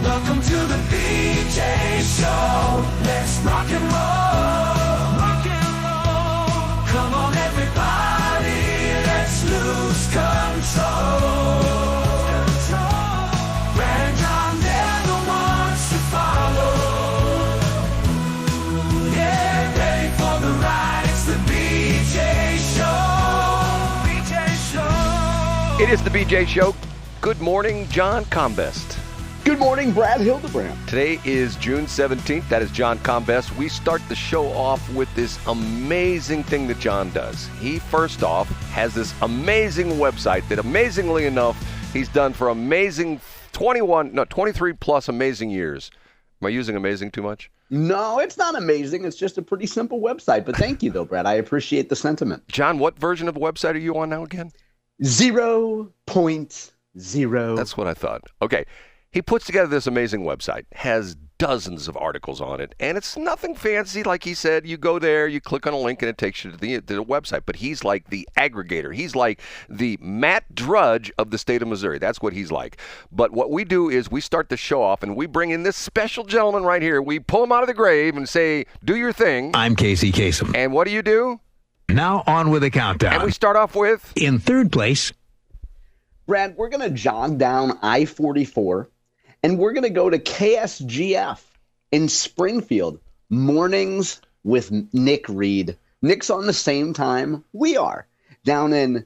Welcome to the BJ Show. Let's rock and roll. Rock and roll. Come on, everybody. Let's lose control. Brad John never wants to follow. Yeah, ready for the ride. It's the BJ Show. BJ Show. It is the BJ Show. Good morning, John Combest. Good morning, Brad Hildebrand. Today is June 17th. That is John Combest. We start the show off with this amazing thing that John does. He, first off, has this amazing website that, amazingly enough, he's done for amazing 23 plus amazing years. Am I using amazing too much? No, it's not amazing. It's just a pretty simple website. But thank you, though, Brad. I appreciate the sentiment. John, what version of the website are you on now again? 0.0. That's what I thought. Okay. He puts together this amazing website, has dozens of articles on it, and it's nothing fancy. Like he said, you go there, you click on a link, and it takes you to the website. But he's like the aggregator. He's like the Matt Drudge of the state of Missouri. That's what he's like. But what we do is we start the show off, and we bring in this special gentleman right here. We pull him out of the grave and say, do your thing. I'm Casey Kasem. And what do? Now on with the countdown. And we start off with... In third place... Brad, we're going to jog down I-44, and we're going to go to KSGF in Springfield. Mornings with Nick Reed. Nick's on the same time we are. Down in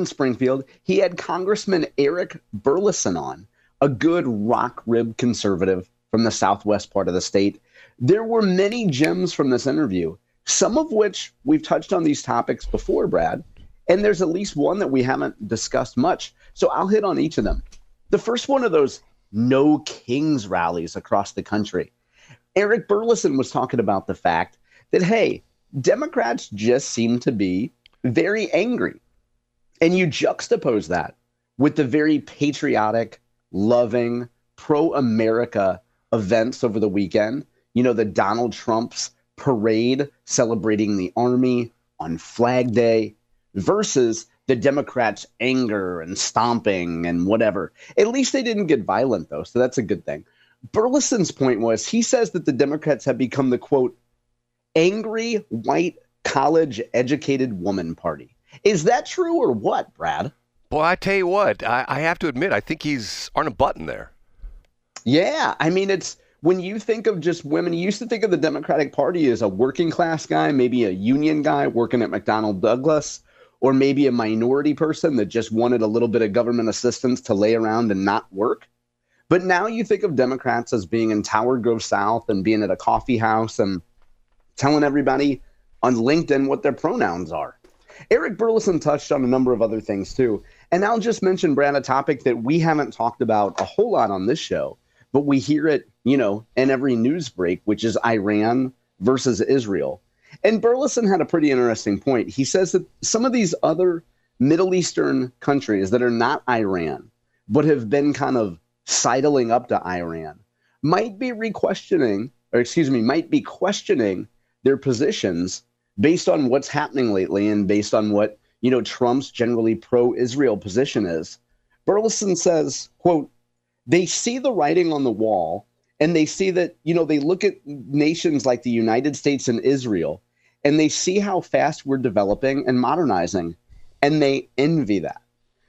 Springfield, he had Congressman Eric Burlison on, a good rock rib conservative from the southwest part of the state. There were many gems from this interview, some of which we've touched on these topics before, Brad. And there's at least one that we haven't discussed much. So I'll hit on each of them. The first one of those No Kings rallies across the country. Eric Burlison was talking about the fact that, hey, Democrats just seem to be very angry. And you juxtapose that with the very patriotic, loving, pro-America events over the weekend. You know, the Donald Trump's parade celebrating the Army on Flag Day, versus the Democrats' anger and stomping and whatever. At least they didn't get violent, though, so that's a good thing. Burlison's point was, he says that the Democrats have become the, quote, angry, white, college-educated woman party. Is that true or what, Brad? Well, I tell you what, I have to admit, I think he's on a button there. Yeah, I mean, it's... When you think of just women, you used to think of the Democratic Party as a working class guy, maybe a union guy working at McDonnell Douglas, or maybe a minority person that just wanted a little bit of government assistance to lay around and not work. But now you think of Democrats as being in Tower Grove South and being at a coffee house and telling everybody on LinkedIn what their pronouns are. Eric Burlison touched on a number of other things too. And I'll just mention, Brad, a topic that we haven't talked about a whole lot on this show, but we hear it, you know, in every news break, which is Iran versus Israel. And Burlison had a pretty interesting point. He says that some of these other Middle Eastern countries that are not Iran, but have been kind of sidling up to Iran, might be questioning their positions based on what's happening lately and based on what, you know, Trump's generally pro-Israel position is. Burlison says, quote, they see the writing on the wall, and they see that, you know, they look at nations like the United States and Israel, and they see how fast we're developing and modernizing, and they envy that.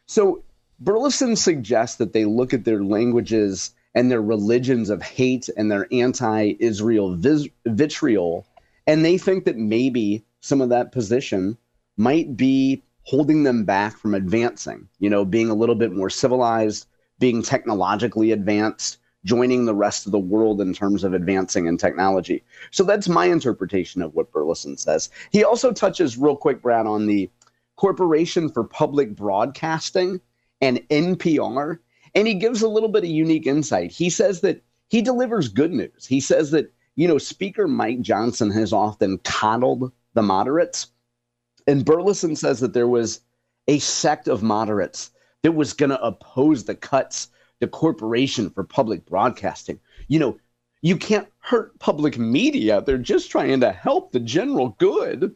So Burlison suggests that they look at their languages and their religions of hate and their anti-Israel vitriol, and they think that maybe some of that position might be holding them back from advancing, you know, being a little bit more civilized, being technologically advanced, joining the rest of the world in terms of advancing in technology. So that's my interpretation of what Burlison says. He also touches real quick, Brad, on the Corporation for Public Broadcasting and NPR, and he gives a little bit of unique insight. He says that he delivers good news. He says that, you know, Speaker Mike Johnson has often coddled the moderates, and Burlison says that there was a sect of moderates that was going to oppose the cuts to Corporation for Public Broadcasting. You know, you can't hurt public media. They're just trying to help the general good.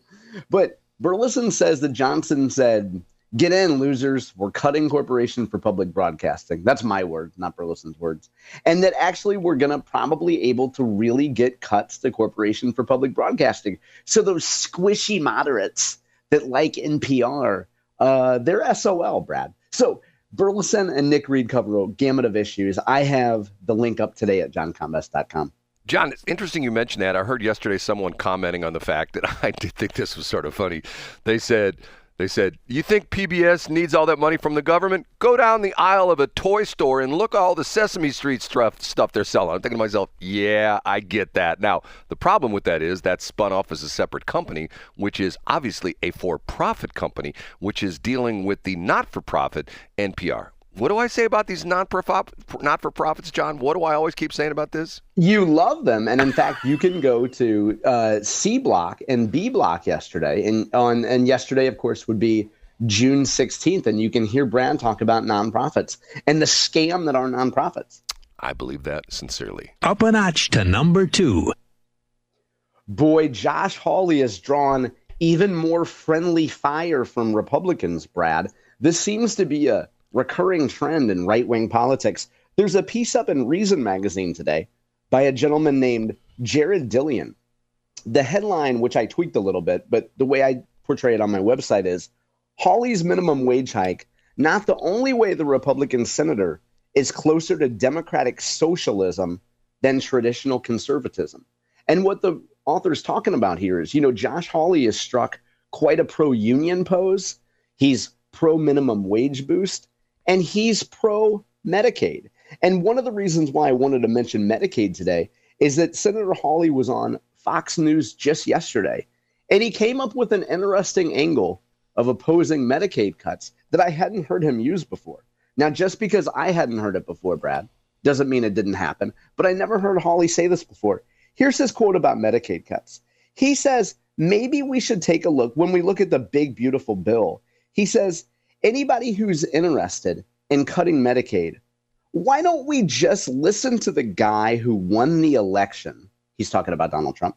But Burlison says that Johnson said, Get in, losers. We're cutting Corporation for Public Broadcasting. That's my word, not Burlison's words. And that actually we're going to probably able to really get cuts to Corporation for Public Broadcasting. So those squishy moderates that like NPR, they're SOL, Brad. So Burlison and Nick Reed cover a gamut of issues. I have the link up today at johncombest.com. John, it's interesting you mentioned that. I heard yesterday someone commenting on the fact that I did think this was sort of funny. They said, you think PBS needs all that money from the government? Go down the aisle of a toy store and look at all the Sesame Street stuff they're selling. I'm thinking to myself, yeah, I get that. Now, the problem with that is that's spun off as a separate company, which is obviously a for-profit company, which is dealing with the not-for-profit NPR. What do I say about these not-for-profits, John? What do I always keep saying about this? You love them. And in fact, you can go to C Block and B Block yesterday. And yesterday, of course, would be June 16th. And you can hear Brad talk about nonprofits and the scam that are nonprofits. I believe that sincerely. Up a notch to number 2. Boy, Josh Hawley has drawn even more friendly fire from Republicans, Brad. This seems to be a recurring trend in right-wing politics. There's a piece up in Reason magazine today by a gentleman named Jared Dillian. The headline, which I tweaked a little bit, but the way I portray it on my website is, Hawley's minimum wage hike, not the only way the Republican senator is closer to democratic socialism than traditional conservatism. And what the author's talking about here is, Josh Hawley has struck quite a pro-union pose. He's pro-minimum wage boost. And he's pro-Medicaid. And one of the reasons why I wanted to mention Medicaid today is that Senator Hawley was on Fox News just yesterday, and he came up with an interesting angle of opposing Medicaid cuts that I hadn't heard him use before. Now, just because I hadn't heard it before, Brad, doesn't mean it didn't happen, but I never heard Hawley say this before. Here's his quote about Medicaid cuts. He says, maybe we should take a look, when we look at the big, beautiful bill, he says, anybody who's interested in cutting Medicaid, why don't we just listen to the guy who won the election? He's talking about Donald Trump,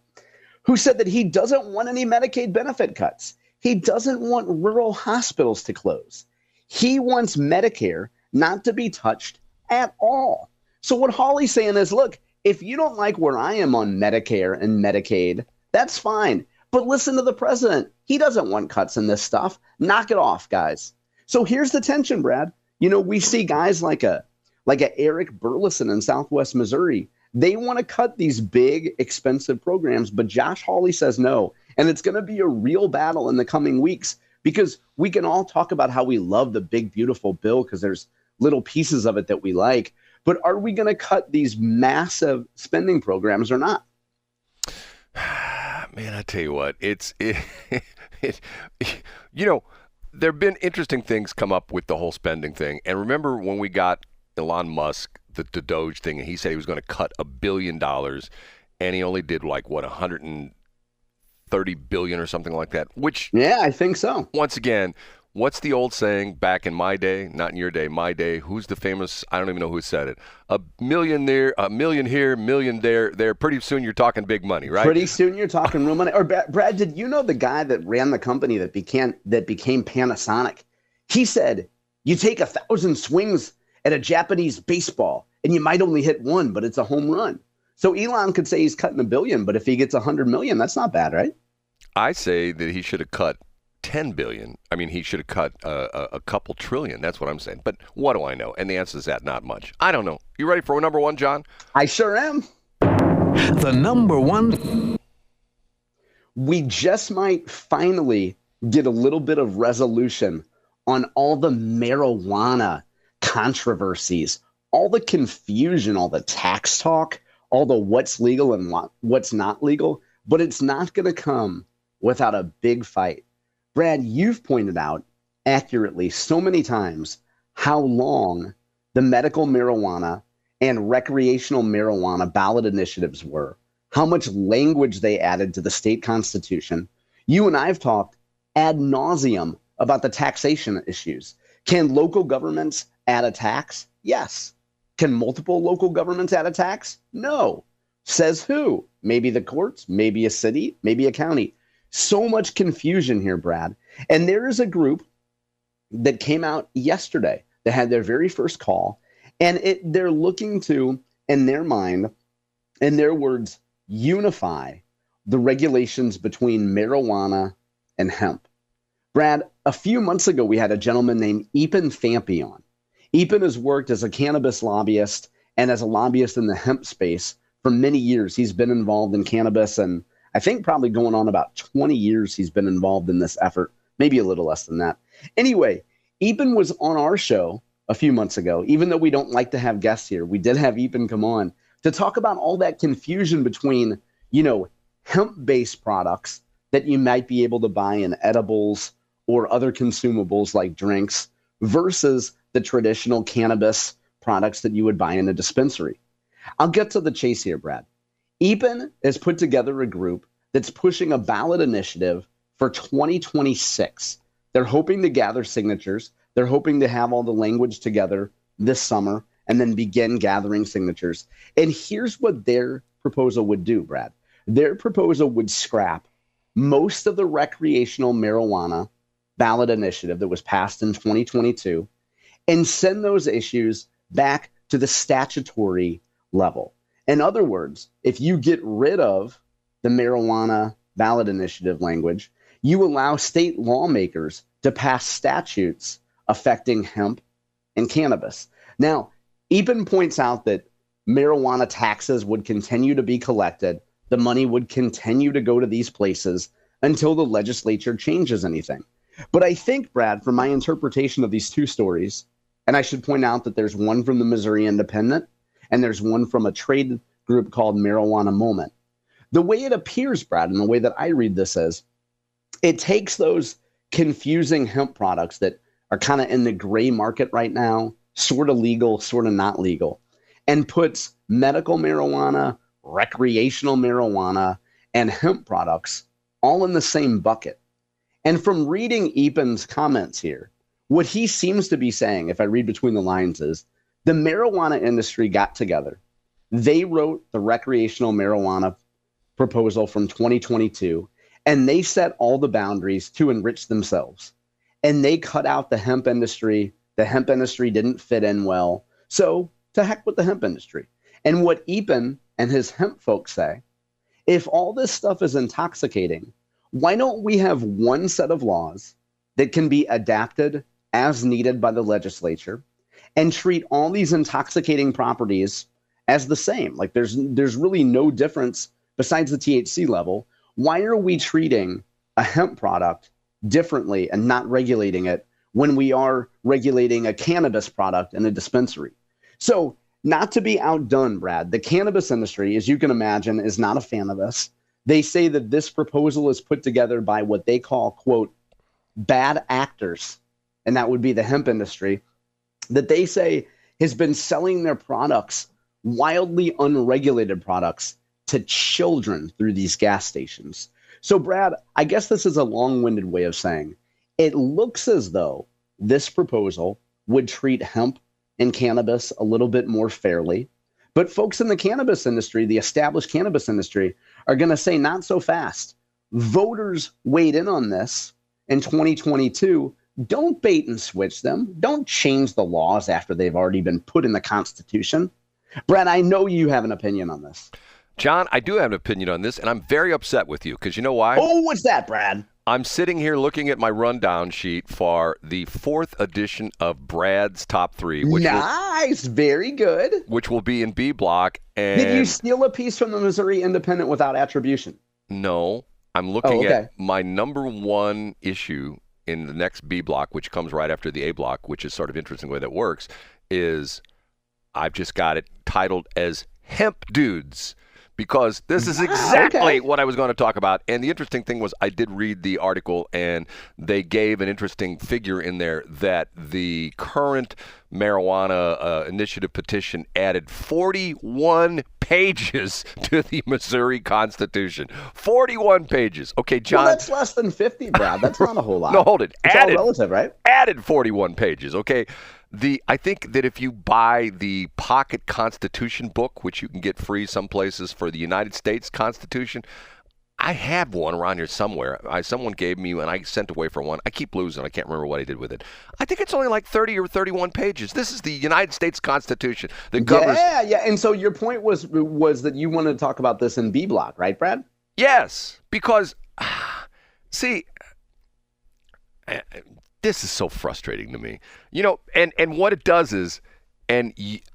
who said that he doesn't want any Medicaid benefit cuts. He doesn't want rural hospitals to close. He wants Medicare not to be touched at all. So what Hawley's saying is, look, if you don't like where I am on Medicare and Medicaid, that's fine. But listen to the president. He doesn't want cuts in this stuff. Knock it off, guys. So here's the tension, Brad. We see guys like a Eric Burlison in Southwest Missouri. They want to cut these big, expensive programs, but Josh Hawley says no. And it's going to be a real battle in the coming weeks, because we can all talk about how we love the big, beautiful bill because there's little pieces of it that we like. But are we going to cut these massive spending programs or not? Man, I tell you what, there have been interesting things come up with the whole spending thing. And remember when we got Elon Musk, the Doge thing, and he said he was going to cut $1 billion, and he only did $130 billion or something like that, which... Yeah, I think so. Once again, what's the old saying back in my day, not in your day, my day? Who's the famous, I don't even know who said it. $1 million there, $1 million here, $1 million there. Pretty soon you're talking big money, right? Pretty soon you're talking real money. Or Brad, did you know the guy that ran the company that became Panasonic? He said, you take 1,000 swings at a Japanese baseball and you might only hit one, but it's a home run. So Elon could say he's cutting $1 billion, but if he gets 100 million, that's not bad, right? I say that he should have cut 10 billion. I mean, he should have cut a couple trillion. That's what I'm saying. But what do I know? And the answer is that not much. I don't know. You ready for number one, John? I sure am. The number one. We just might finally get a little bit of resolution on all the marijuana controversies, all the confusion, all the tax talk, all the what's legal and what's not legal. But it's not going to come without a big fight. Brad, you've pointed out accurately so many times how long the medical marijuana and recreational marijuana ballot initiatives were, how much language they added to the state constitution. You and I have talked ad nauseum about the taxation issues. Can local governments add a tax? Yes. Can multiple local governments add a tax? No. Says who? Maybe the courts, maybe a city, maybe a county. So much confusion here, Brad. And there is a group that came out yesterday. They had their very first call, and they're looking to, in their mind, in their words, unify the regulations between marijuana and hemp. Brad, a few months ago, we had a gentleman named Epan Thampy on. Epan has worked as a cannabis lobbyist and as a lobbyist in the hemp space for many years. He's been involved in cannabis, and I think probably going on about 20 years he's been involved in this effort, maybe a little less than that. Anyway, Epan was on our show a few months ago. Even though we don't like to have guests here, we did have Epan come on to talk about all that confusion between, hemp-based products that you might be able to buy in edibles or other consumables like drinks versus the traditional cannabis products that you would buy in a dispensary. I'll get to the chase here, Brad. Epan has put together a group that's pushing a ballot initiative for 2026. They're hoping to gather signatures. They're hoping to have all the language together this summer and then begin gathering signatures. And here's what their proposal would do, Brad. Their proposal would scrap most of the recreational marijuana ballot initiative that was passed in 2022 and send those issues back to the statutory level. In other words, if you get rid of the marijuana ballot initiative language, you allow state lawmakers to pass statutes affecting hemp and cannabis. Now, Epan points out that marijuana taxes would continue to be collected. The money would continue to go to these places until the legislature changes anything. But I think, Brad, from my interpretation of these two stories, and I should point out that there's one from the Missouri Independent and there's one from a trade group called Marijuana Moment. The way it appears, Brad, and the way that I read this is, it takes those confusing hemp products that are kind of in the gray market right now, sort of legal, sort of not legal, and puts medical marijuana, recreational marijuana, and hemp products all in the same bucket. And from reading Epan's comments here, what he seems to be saying, if I read between the lines, is the marijuana industry got together. They wrote the recreational marijuana proposal from 2022, and they set all the boundaries to enrich themselves. And they cut out the hemp industry. The hemp industry didn't fit in well. So to heck with the hemp industry. And what Epan and his hemp folks say, if all this stuff is intoxicating, why don't we have one set of laws that can be adapted as needed by the legislature and treat all these intoxicating properties as the same? Like there's really no difference besides the THC level. Why are we treating a hemp product differently and not regulating it when we are regulating a cannabis product in a dispensary? So not to be outdone, Brad, the cannabis industry, as you can imagine, is not a fan of this. They say that this proposal is put together by what they call, quote, bad actors, and that would be the hemp industry, that they say has been selling their products, wildly unregulated products, to children through these gas stations. So, Brad, I guess this is a long-winded way of saying it looks as though this proposal would treat hemp and cannabis a little bit more fairly. But folks in the cannabis industry, the established cannabis industry, are going to say not so fast. Voters weighed in on this in 2022. Don't bait and switch them. Don't change the laws after they've already been put in the Constitution. Brad, I know you have an opinion on this. John, I do have an opinion on this, and I'm very upset with you because you know why? Oh, what's that, Brad? I'm sitting here looking at my rundown sheet for the 4th edition of Brad's Top 3. Nice. Very good. Which will be in B Block. And did you steal a piece from the Missouri Independent without attribution? No. I'm looking at my number 1 issue in the next B Block, which comes right after the A Block, which is sort of interesting the way that works, is I've just got it titled as Hemp Dudes. Because this is exactly what I was going to talk about. And the interesting thing was I did read the article, and they gave an interesting figure in there that the current marijuana initiative petition added 41 pages to the Missouri Constitution. 41 pages. Okay, John. Well, that's less than 50, Brad. That's not a whole lot. No, hold it. It's all relative, right? Added 41 pages, okay? I think that if you buy the Pocket Constitution book, which you can get free some places for the United States Constitution, I had one around here somewhere. Someone gave me, and I sent away for one. I keep losing. I can't remember what I did with it. I think it's only like 30 or 31 pages. This is the United States Constitution that governs. Yeah. And so your point was that you wanted to talk about this in B block, right, Brad? Yes, because, see, this is so frustrating to me. And what it does is,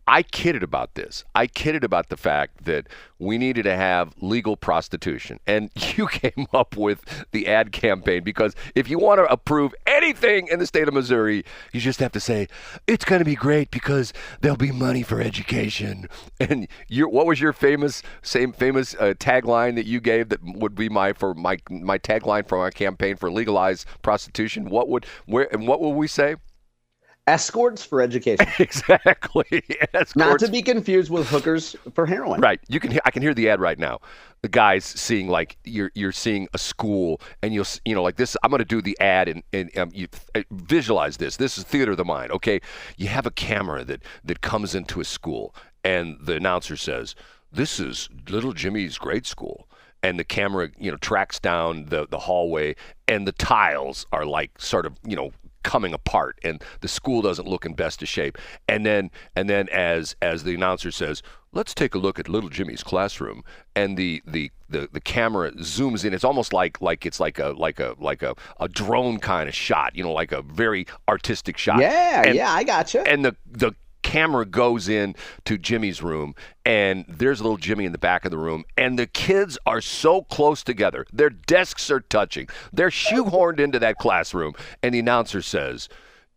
I kidded about this. I kidded about the fact that we needed to have legal prostitution. And you came up with the ad campaign because if you want to approve anything in the state of Missouri, you just have to say, it's going to be great because there'll be money for education. And what was your famous tagline that you gave that would be my tagline for our campaign for legalized prostitution? What would we say? Escorts for education. Exactly. Escorts. Not to be confused with hookers for heroin. Right. I can hear the ad right now. The guy's seeing like you're seeing a school, and you'll like this. I'm going to do the ad, and you visualize this. This is theater of the mind. Okay. You have a camera that comes into a school, and the announcer says, "This is little Jimmy's grade school." And the camera, tracks down the hallway, and the tiles are like sort of, coming apart, and the school doesn't look in best of shape. And then as the announcer says, let's take a look at little Jimmy's classroom, and the camera zooms in. It's almost like it's like a drone kind of shot, like a very artistic shot. Yeah, I gotcha. And the camera goes in to Jimmy's room, and there's little Jimmy in the back of the room, and the kids are so close together. Their desks are touching. They're shoehorned into that classroom, and the announcer says,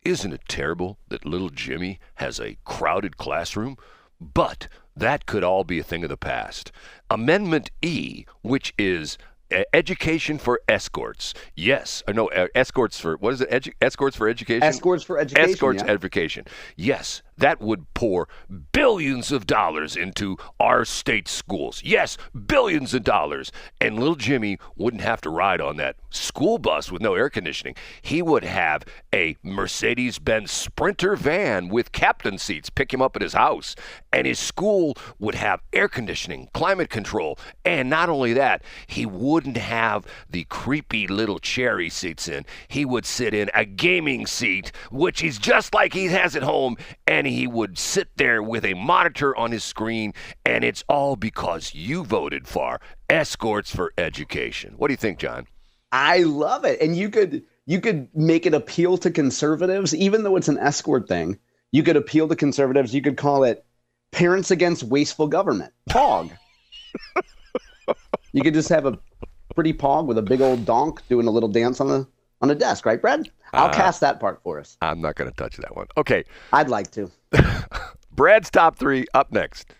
"Isn't it terrible that little Jimmy has a crowded classroom? But that could all be a thing of the past. Amendment E, which is education for escorts. Yes. No, escorts for, what is it? Escorts for education? Escorts for education. Escorts education. Yes. That would pour billions of dollars into our state schools. Yes, billions of dollars. And little Jimmy wouldn't have to ride on that school bus with no air conditioning. He would have a Mercedes-Benz Sprinter van with captain seats pick him up at his house. And his school would have air conditioning, climate control. And not only that, he wouldn't have the creepy little chair he sits in. He would sit in a gaming seat, which is just like he has at home, and he would sit there with a monitor on his screen, and it's all because you voted for Escorts for Education. What do you think, John? I love it. And you could make it appeal to conservatives, even though it's an escort thing. You could appeal to conservatives. You could call it Parents Against Wasteful Government, POG. You could just have a pretty POG with a big old donk doing a little dance on the desk, right, Brad? I'll cast that part for us. I'm not going to touch that one. Okay. I'd like to. Brad's top three up next.